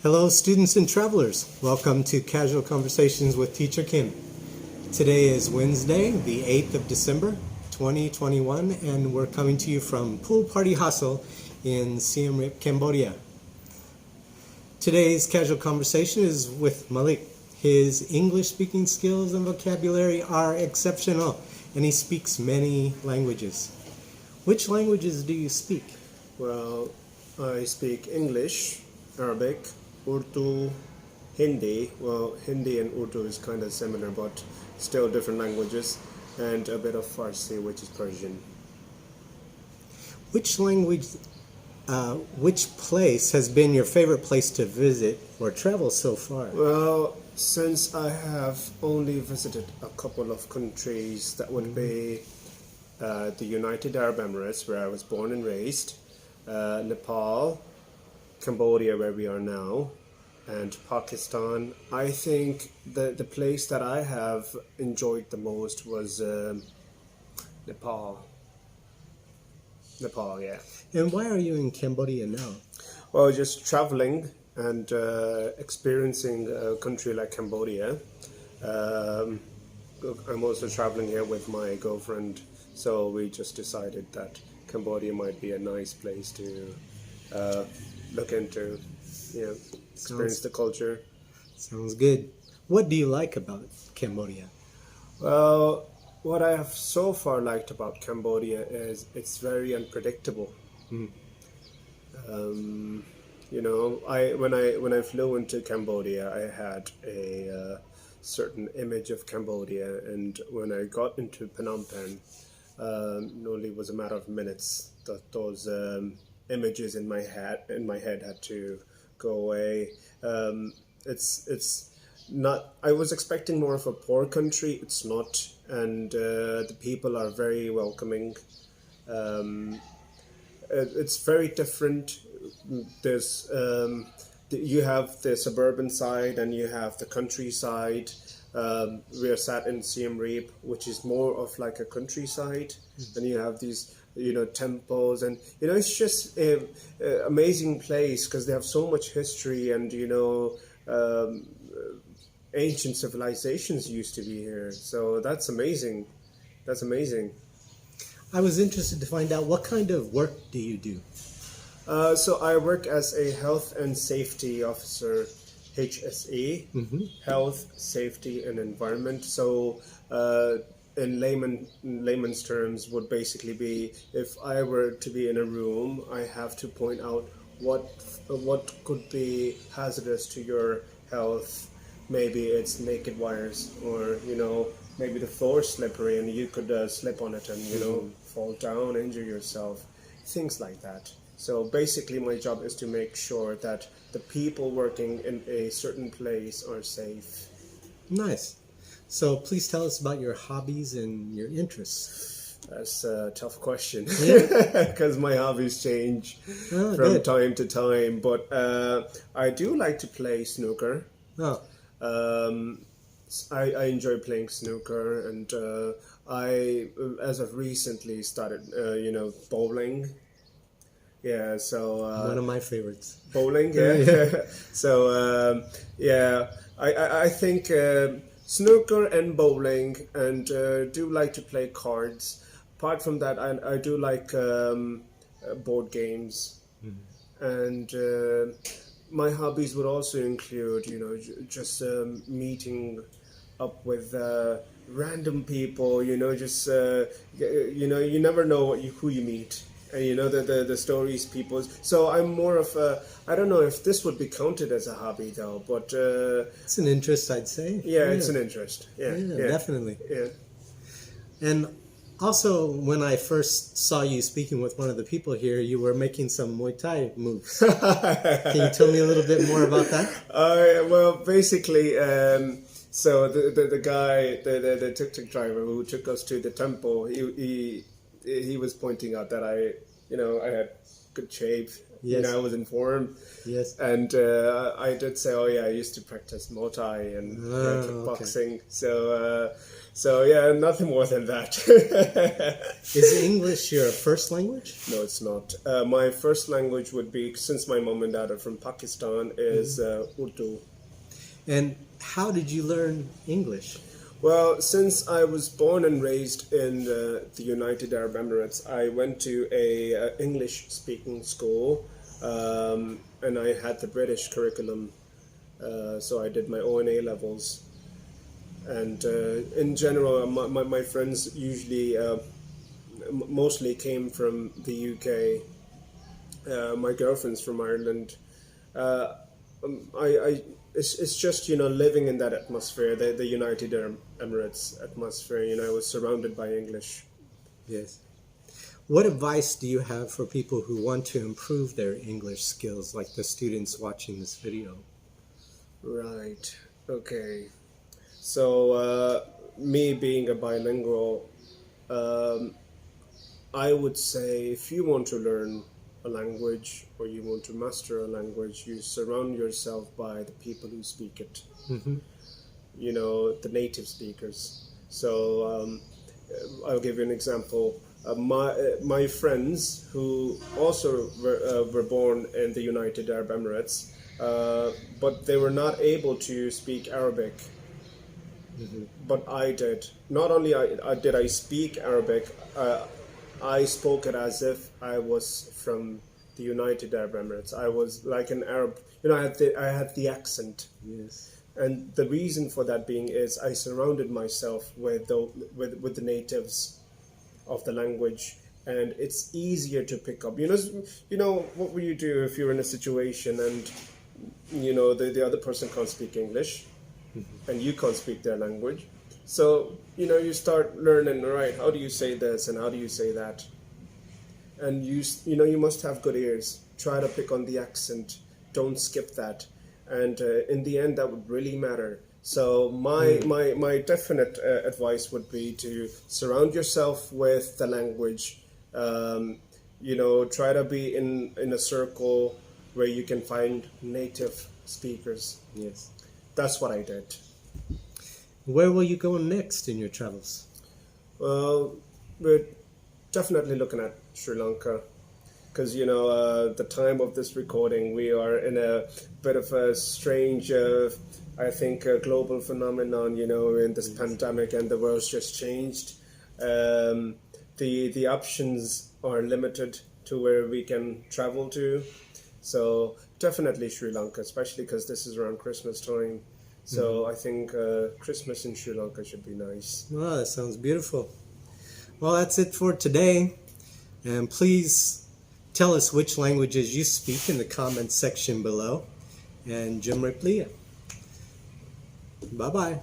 Hello, students and travelers. Welcome to Casual Conversations with Teacher Kim. Today is Wednesday, the 8th of December, 2021, and we're coming to you from Pool Party Hostel in Siem Reap, Cambodia. Today's casual conversation is with Malik. His English-speaking skills and vocabulary are exceptional, and he speaks many languages. Which languages do you speak? Well, I speak English, Arabic, Urdu, Hindi. Well, Hindi and Urdu is kind of similar, but still different languages, and a bit of Farsi, which is Persian. Which place has been your favorite place to visit or travel so far? Well, since I have only visited a couple of countries, that would be the United Arab Emirates, where I was born and raised, Nepal, Cambodia, where we are now, and Pakistan. I think the place that I have enjoyed the most was Nepal. Nepal, yeah. And why are you in Cambodia now? Well, just traveling and experiencing a country like Cambodia. I'm also traveling here with my girlfriend, so we just decided that Cambodia might be a nice place to look into, experience the culture. Sounds good. What do you like about Cambodia? Well, what I have so far liked about Cambodia is it's very unpredictable. When I flew into Cambodia, I had a certain image of Cambodia, and when I got into Phnom Penh, it only was a matter of minutes that those images in my head had to go away. It's not. I was expecting more of a poor country. It's not, and the people are very welcoming. It's very different. There's you have the suburban side and you have the countryside. We are sat in Siem Reap, which is more of like a countryside, and you have these temples, and it's just a amazing place because they have so much history, and ancient civilizations used to be here. So that's amazing. That's amazing. I was interested to find out what kind of work do you do? So I work as a health and safety officer, HSE, Health, Safety and Environment. So in layman's terms would basically be, if I were to be in a room, I have to point out what could be hazardous to your health. Maybe it's naked wires, or maybe the floor is slippery and you could slip on it and fall down, injure yourself, things like that. So basically my job is to make sure that the people working in a certain place are safe. Nice. So please tell us about your hobbies and your interests. That's a tough question because my hobbies change from time to time, but I do like to play snooker. I enjoy playing snooker, and I, as of recently, started, bowling. Yeah, so one of my favorites. Bowling, yeah. So I think snooker and bowling, and do like to play cards. Apart from that, I do like board games, and my hobbies would also include, just meeting up with random people. You never know who you meet. And the stories people. So I'm more of a. I don't know if this would be counted as a hobby though, but it's an interest, I'd say. Yeah, it's an interest. Yeah, Definitely. Yeah. And also, when I first saw you speaking with one of the people here, you were making some Muay Thai moves. Can you tell me a little bit more about that? Well, basically, so the guy, the tuk-tuk driver who took us to the temple, he was pointing out that I had good shape. Yes. I was in form. Yes. And I did say, oh yeah, I used to practice Muay Thai and kickboxing. Okay. So yeah, nothing more than that. Is English your first language? No, it's not. My first language would be, since my mom and dad are from Pakistan, is Urdu. And how did you learn English? Well, since I was born and raised in the United Arab Emirates, I went to a English-speaking school, and I had the British curriculum. So I did my O and A levels. And in general, my friends usually mostly came from the UK. My girlfriend's from Ireland. It's just, living in that atmosphere, the United Arab Emirates atmosphere. I was surrounded by English. Yes. What advice do you have for people who want to improve their English skills, like the students watching this video? Right. Okay. So, me being a bilingual, I would say if you want to learn a language or you want to master a language, you surround yourself by the people who speak it. Mm-hmm. The native speakers. So I'll give you an example. My friends who also were born in the United Arab Emirates, but they were not able to speak Arabic. Mm-hmm. But I did. Not only did I speak Arabic, I spoke it as if I was from the United Arab Emirates. I was like an Arab. I had the accent. Yes. And the reason for that being is I surrounded myself with the natives of the language, and it's easier to pick up. What will you do if you're in a situation and the other person can't speak English, mm-hmm. and you can't speak their language? So you start learning, right? How do you say this and how do you say that? And you must have good ears. Try to pick on the accent. Don't skip that. And in the end, that would really matter. So my definite advice would be to surround yourself with the language. Try to be in a circle where you can find native speakers. Yes. That's what I did. Where will you go next in your travels? Well, we're definitely looking at Sri Lanka. Because, the time of this recording, we are in a bit of a strange, I think, global phenomenon, in this pandemic, and the world's just changed. The options are limited to where we can travel to. So definitely Sri Lanka, especially because this is around Christmas time. So I think Christmas in Sri Lanka should be nice. Wow, that sounds beautiful. Well, that's it for today. And please tell us which languages you speak in the comments section below. And Jim Ripley. Bye-bye.